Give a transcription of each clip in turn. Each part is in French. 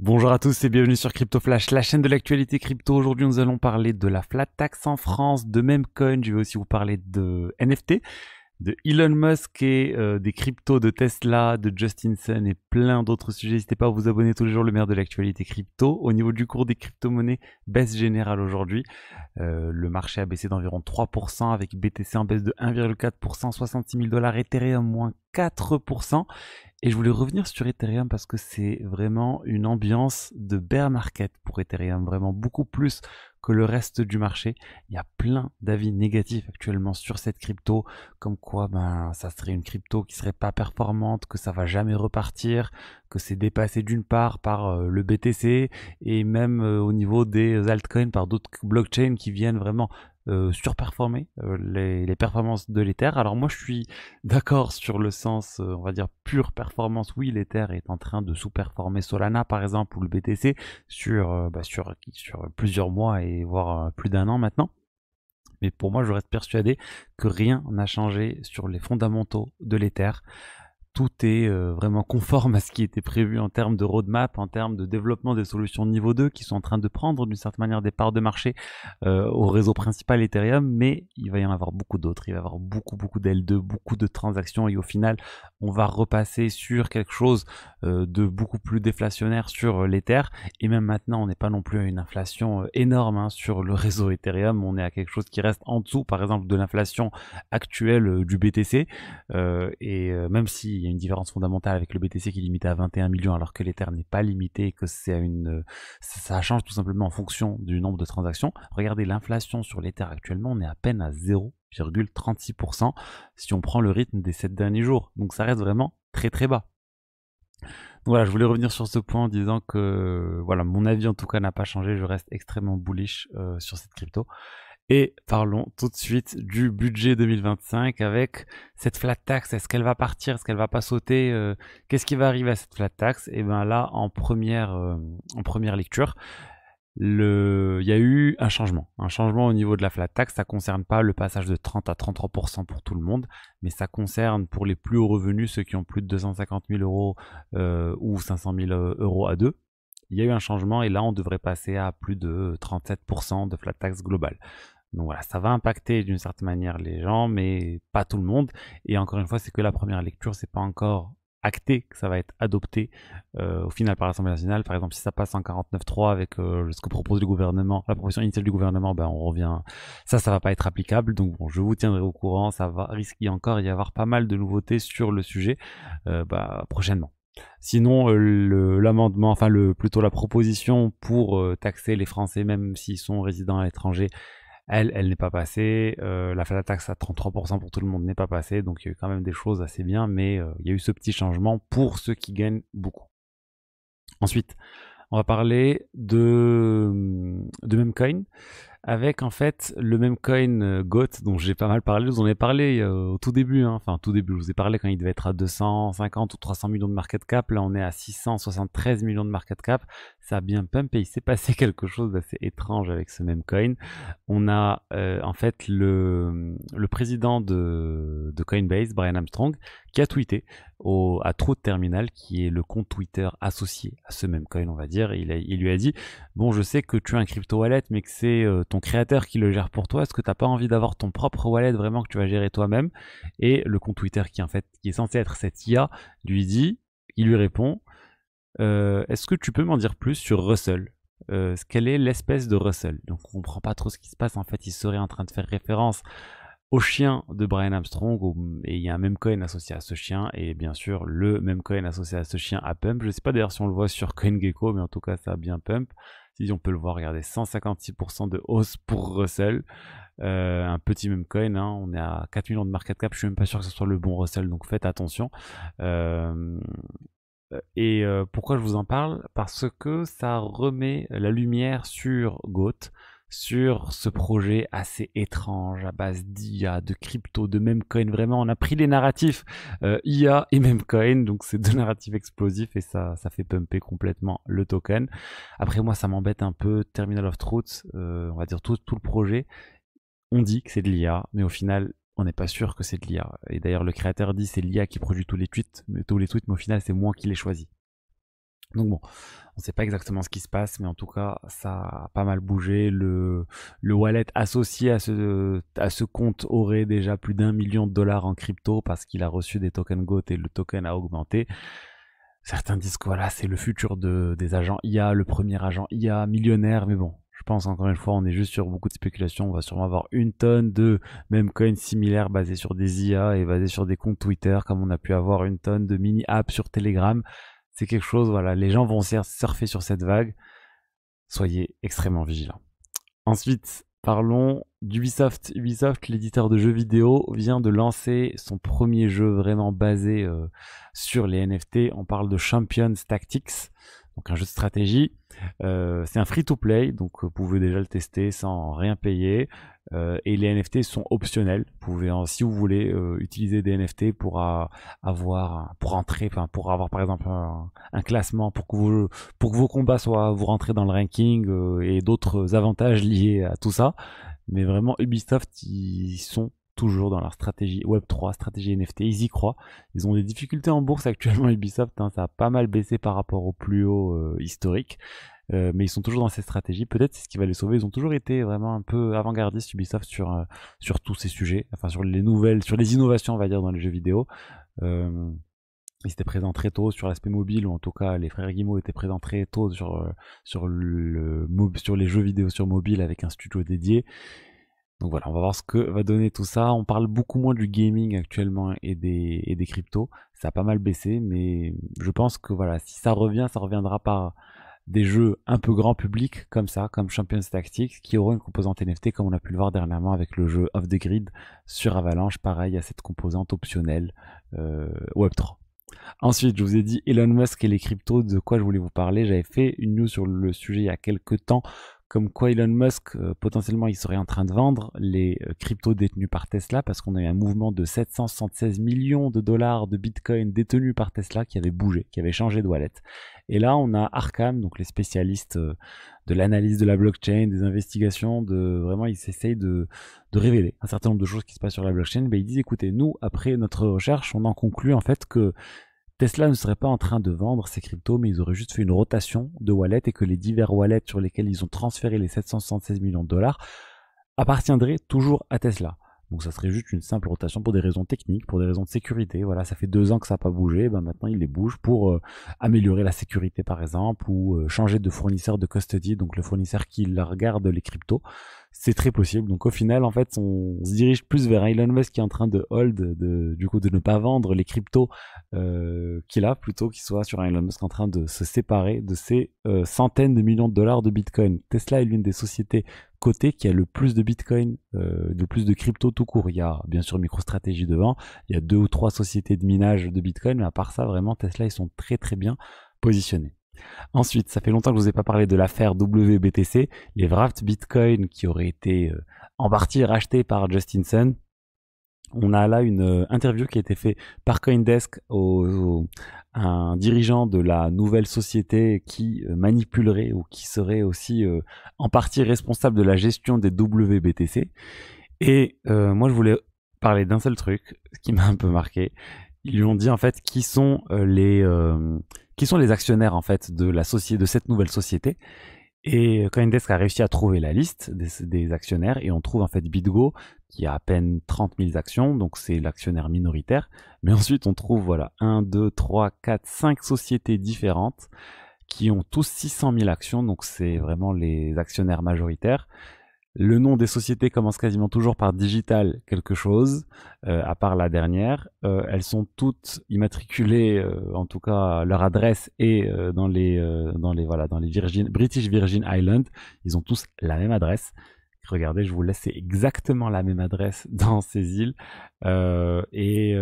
Bonjour à tous et bienvenue sur Crypto Flash, la chaîne de l'actualité crypto. Aujourd'hui, nous allons parler de la flat tax en France, de Memcoin. Je vais aussi vous parler de NFT, de Elon Musk et des cryptos de Tesla, de Justin Sun et plein d'autres sujets. N'hésitez pas à vous abonner tous les jours, le meilleur de l'actualité crypto. Au niveau du cours des crypto-monnaies, baisse générale aujourd'hui. Le marché a baissé d'environ 3% avec BTC en baisse de 1,4%, 66 000 dollars, Ethereum moins 4%. Et je voulais revenir sur Ethereum parce que c'est vraiment une ambiance de bear market pour Ethereum, vraiment beaucoup plus que le reste du marché. Il y a plein d'avis négatifs actuellement sur cette crypto, comme quoi ça serait une crypto qui serait pas performante, que ça va jamais repartir, que c'est dépassé d'une part par le BTC et même au niveau des altcoins par d'autres blockchains qui viennent vraiment surperformer les performances de l'Ether. Alors moi je suis d'accord sur le sens, on va dire, pure performance. Oui, l'Ether est en train de sous-performer Solana, par exemple, ou le BTC sur plusieurs mois et voire plus d'un an maintenant. Mais pour moi, je reste persuadé que rien n'a changé sur les fondamentaux de l'Ether. Tout est vraiment conforme à ce qui était prévu en termes de roadmap, en termes de développement des solutions niveau 2 qui sont en train de prendre d'une certaine manière des parts de marché au réseau principal Ethereum, mais il va y en avoir beaucoup d'autres. Il va y avoir beaucoup d'L2, beaucoup de transactions et au final, on va repasser sur quelque chose de beaucoup plus déflationnaire sur l'Ether. Et même maintenant, on n'est pas non plus à une inflation énorme sur le réseau Ethereum. On est à quelque chose qui reste en dessous, par exemple, de l'inflation actuelle du BTC. Même s'il y a une différence fondamentale avec le BTC qui est limité à 21 millions alors que l'Ether n'est pas limité et que ça change tout simplement en fonction du nombre de transactions. Regardez l'inflation sur l'Ether actuellement, on est à peine à 0,36% si on prend le rythme des 7 derniers jours. Donc ça reste vraiment très bas. Donc voilà, je voulais revenir sur ce point en disant que voilà, mon avis en tout cas n'a pas changé, je reste extrêmement bullish sur cette crypto. Et parlons tout de suite du budget 2025 avec cette flat tax. Est-ce qu'elle va partir? Est-ce qu'elle va pas sauter? Qu'est-ce qui va arriver à cette flat tax? Et bien là, en première lecture, il y a eu un changement. Un changement au niveau de la flat tax. Ça concerne pas le passage de 30 à 33% pour tout le monde, mais ça concerne pour les plus hauts revenus, ceux qui ont plus de 250 000 euros ou 500 000 euros à deux. Il y a eu un changement et là, on devrait passer à plus de 37% de flat tax globale. Donc voilà, ça va impacter d'une certaine manière les gens, mais pas tout le monde. Et encore une fois, c'est que la première lecture, c'est pas encore acté que ça va être adopté au final par l'Assemblée nationale. Par exemple, si ça passe en 49.3 avec ce que propose le gouvernement, la proposition initiale du gouvernement, on revient. Ça va pas être applicable. Donc bon, je vous tiendrai au courant. Ça va risquer encore y avoir pas mal de nouveautés sur le sujet prochainement. Sinon, l'amendement, plutôt la proposition pour taxer les Français, même s'ils sont résidents à l'étranger, elle n'est pas passée. La flat tax à 33% pour tout le monde n'est pas passée. Donc il y a eu quand même des choses assez bien, mais il y a eu ce petit changement pour ceux qui gagnent beaucoup. Ensuite, on va parler de Memcoin avec en fait le même coin GOAT dont j'ai pas mal parlé. Je vous en ai parlé au tout début, tout début, je vous ai parlé quand il devait être à 250 ou 300 millions de market cap. Là, on est à 673 millions de market cap. Ça a bien pump et il s'est passé quelque chose d'assez étrange avec ce même coin. On a en fait le président de Coinbase, Brian Armstrong, qui a tweeté à Truth Terminal, qui est le compte Twitter associé à ce même coin, on va dire. Il lui a dit: bon, je sais que tu as un crypto wallet, mais que c'est ton créateur qui le gère pour toi. Est-ce que tu n'as pas envie d'avoir ton propre wallet vraiment que tu vas gérer toi-même? Et le compte Twitter qui est censé être cette IA il lui répond: est-ce que tu peux m'en dire plus sur Russell? Quelle est l'espèce de Russell? Donc on comprend pas trop ce qui se passe. En fait, il serait en train de faire référence au chien de Brian Armstrong, et il y a un même coin associé à ce chien, et bien sûr le même coin associé à ce chien a pump. Je sais pas d'ailleurs si on le voit sur CoinGecko, mais en tout cas ça a bien pump. Si on peut le voir, regardez, 156% de hausse pour Russell, un petit même coin, on est à 4 millions de market cap, je suis même pas sûr que ce soit le bon Russell, donc faites attention. Pourquoi je vous en parle? Parce que ça remet la lumière sur GOAT, sur ce projet assez étrange à base d'IA, de crypto, de memecoin. Vraiment, on a pris les narratifs IA et memecoin, donc c'est deux narratifs explosifs et ça fait pumper complètement le token. Après, moi, ça m'embête un peu. Terminal of Truth, on va dire tout le projet. On dit que c'est de l'IA, mais au final, on n'est pas sûr que c'est de l'IA. Et d'ailleurs, le créateur dit c'est l'IA qui produit tous les tweets, mais au final, c'est moi qui l'ai choisi. Donc bon, on ne sait pas exactement ce qui se passe, mais en tout cas, ça a pas mal bougé. Le wallet associé à ce compte aurait déjà plus d'1 million de dollars en crypto parce qu'il a reçu des tokens GOAT et le token a augmenté. Certains disent que voilà, c'est le futur des agents IA, le premier agent IA millionnaire, mais bon, je pense encore une fois, on est juste sur beaucoup de spéculation. On va sûrement avoir une tonne de même coins similaires basés sur des IA et basés sur des comptes Twitter, comme on a pu avoir une tonne de mini-apps sur Telegram. C'est quelque chose, voilà, les gens vont surfer sur cette vague. Soyez extrêmement vigilants. Ensuite, parlons d'Ubisoft. Ubisoft, l'éditeur de jeux vidéo, vient de lancer son premier jeu vraiment basé sur les NFT. On parle de Champions Tactics, donc un jeu de stratégie. C'est un free-to-play, donc vous pouvez déjà le tester sans rien payer. Et les NFT sont optionnels. Vous pouvez, si vous voulez, utiliser des NFT pour avoir, pour entrer, enfin pour avoir par exemple un classement, pour que vos combats soient, vous rentrez dans le ranking et d'autres avantages liés à tout ça. Mais vraiment, Ubisoft, ils sont toujours dans leur stratégie Web3, stratégie NFT, ils y croient. Ils ont des difficultés en bourse actuellement, Ubisoft, hein, ça a pas mal baissé par rapport au plus haut historique. Mais ils sont toujours dans cette stratégie. Peut-être c'est ce qui va les sauver. Ils ont toujours été vraiment un peu avant-gardistes Ubisoft sur tous ces sujets, enfin sur les nouvelles, sur les innovations, on va dire, dans les jeux vidéo. Ils étaient présents très tôt sur l'aspect mobile, ou en tout cas les frères Guillemot étaient présents très tôt sur les jeux vidéo sur mobile avec un studio dédié. Donc voilà, on va voir ce que va donner tout ça. On parle beaucoup moins du gaming actuellement et des cryptos. Ça a pas mal baissé, mais je pense que voilà, si ça revient, ça reviendra par des jeux un peu grand public comme ça, comme Champions Tactics, qui auront une composante NFT comme on a pu le voir dernièrement avec le jeu Off the Grid sur Avalanche. Pareil, il y a cette composante optionnelle Web3. Ensuite, je vous ai dit Elon Musk et les cryptos, de quoi je voulais vous parler. J'avais fait une news sur le sujet il y a quelques temps, comme quoi Elon Musk, potentiellement, il serait en train de vendre les cryptos détenus par Tesla, parce qu'on a eu un mouvement de 776 millions de dollars de Bitcoin détenus par Tesla qui avait bougé, qui avait changé de wallet. Et là, on a Arkham, donc les spécialistes de l'analyse de la blockchain, des investigations, vraiment, ils essayent de révéler un certain nombre de choses qui se passent sur la blockchain. Mais ils disent, écoutez, nous, après notre recherche, on en conclut en fait que Tesla ne serait pas en train de vendre ces cryptos, mais ils auraient juste fait une rotation de wallets et que les divers wallets sur lesquels ils ont transféré les 776 millions de dollars appartiendraient toujours à Tesla. Donc ça serait juste une simple rotation pour des raisons techniques, pour des raisons de sécurité. Voilà, ça fait 2 ans que ça n'a pas bougé, ben maintenant ils les bougent pour améliorer la sécurité par exemple, ou changer de fournisseur de custody, donc le fournisseur qui leur garde les cryptos. C'est très possible. Donc au final, en fait, on se dirige plus vers Elon Musk qui est en train de hold, du coup de ne pas vendre les cryptos qu'il a, plutôt qu'il soit sur un Elon Musk en train de se séparer de ces centaines de millions de dollars de Bitcoin. Tesla est l'une des sociétés cotées qui a le plus de Bitcoin, le plus de crypto tout court. Il y a bien sûr MicroStrategy devant, il y a 2 ou 3 sociétés de minage de Bitcoin, mais à part ça, vraiment, Tesla, ils sont très très bien positionnés. Ensuite, ça fait longtemps que je vous ai pas parlé de l'affaire WBTC, les wrapped Bitcoin qui auraient été en partie rachetés par Justin Sun. On a là une interview qui a été faite par Coindesk un dirigeant de la nouvelle société qui manipulerait ou qui serait aussi en partie responsable de la gestion des WBTC. Et moi, je voulais parler d'un seul truc, ce qui m'a un peu marqué. Ils lui ont dit en fait qui sont les actionnaires en fait de cette nouvelle société. Et Coindesk a réussi à trouver la liste des actionnaires et on trouve en fait BitGo qui a à peine 30 000 actions, donc c'est l'actionnaire minoritaire. Mais ensuite on trouve voilà 1, 2, 3, 4, 5 sociétés différentes qui ont tous 600 000 actions, donc c'est vraiment les actionnaires majoritaires. Le nom des sociétés commence quasiment toujours par digital quelque chose, à part la dernière. Elles sont toutes immatriculées, en tout cas leur adresse est dans les British Virgin Islands. Ils ont tous la même adresse. Regardez, je vous laisse, c'est exactement la même adresse dans ces îles. Et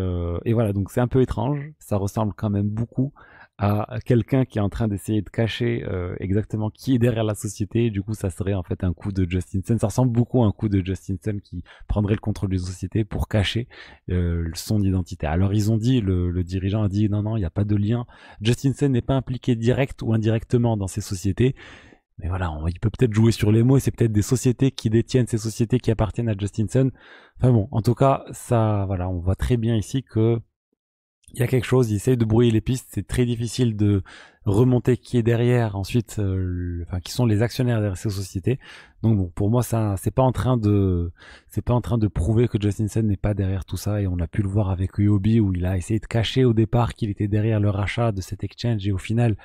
voilà, donc c'est un peu étrange. Ça ressemble quand même beaucoup à quelqu'un qui est en train d'essayer de cacher exactement qui est derrière la société. Du coup, ça serait en fait un coup de Justin Sun. Ça ressemble beaucoup à un coup de Justin Sun qui prendrait le contrôle d'une société pour cacher son identité. Alors, ils ont dit, le dirigeant a dit non, il n'y a pas de lien. Justin Sun n'est pas impliqué direct ou indirectement dans ces sociétés. Mais voilà, il peut peut-être jouer sur les mots et c'est peut-être des sociétés qui détiennent ces sociétés qui appartiennent à Justin Sun. Enfin bon, en tout cas, ça, voilà, on voit très bien ici que il y a quelque chose, ils essayent de brouiller les pistes, c'est très difficile de remonter qui est derrière, ensuite, enfin, qui sont les actionnaires derrière ces sociétés. Donc bon, pour moi, ça, c'est pas en train de prouver que Justin Sun n'est pas derrière tout ça, et on a pu le voir avec Huobi où il a essayé de cacher au départ qu'il était derrière le rachat de cet exchange, et au final,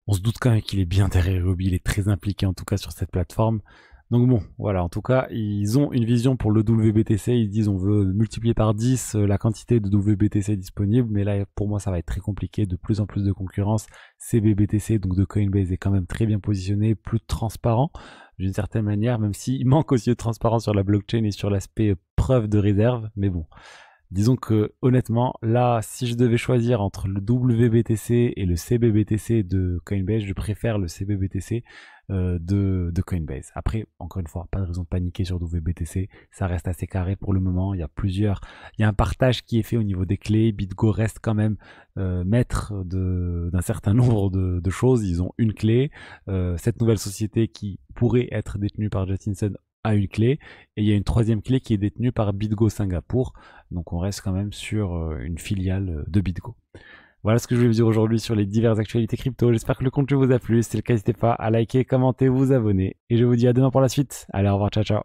on se doute quand même qu'il est bien derrière Huobi, il est très impliqué en tout cas sur cette plateforme. Donc bon, voilà, en tout cas, ils ont une vision pour le WBTC, ils disent on veut multiplier par 10 la quantité de WBTC disponible, mais là pour moi ça va être très compliqué, de plus en plus de concurrence. CBBTC, donc de Coinbase, est quand même très bien positionné, plus transparent d'une certaine manière, même s'il manque aussi de transparence sur la blockchain et sur l'aspect preuve de réserve, mais bon. Disons que honnêtement, là, si je devais choisir entre le WBTC et le CBBTC de Coinbase, je préfère le CBBTC de Coinbase. Après, encore une fois, pas de raison de paniquer sur WBTC, ça reste assez carré pour le moment. Il y a un partage qui est fait au niveau des clés. BitGo reste quand même maître d'un certain nombre de choses. Ils ont une clé. Cette nouvelle société qui pourrait être détenue par Justin Sun a une clé, et il y a une troisième clé qui est détenue par BitGo Singapour. Donc on reste quand même sur une filiale de BitGo. Voilà ce que je voulais vous dire aujourd'hui sur les diverses actualités crypto. J'espère que le contenu vous a plu. Si c'est le cas, n'hésitez pas à liker, commenter, vous abonner. Et je vous dis à demain pour la suite. Allez, au revoir, ciao ciao.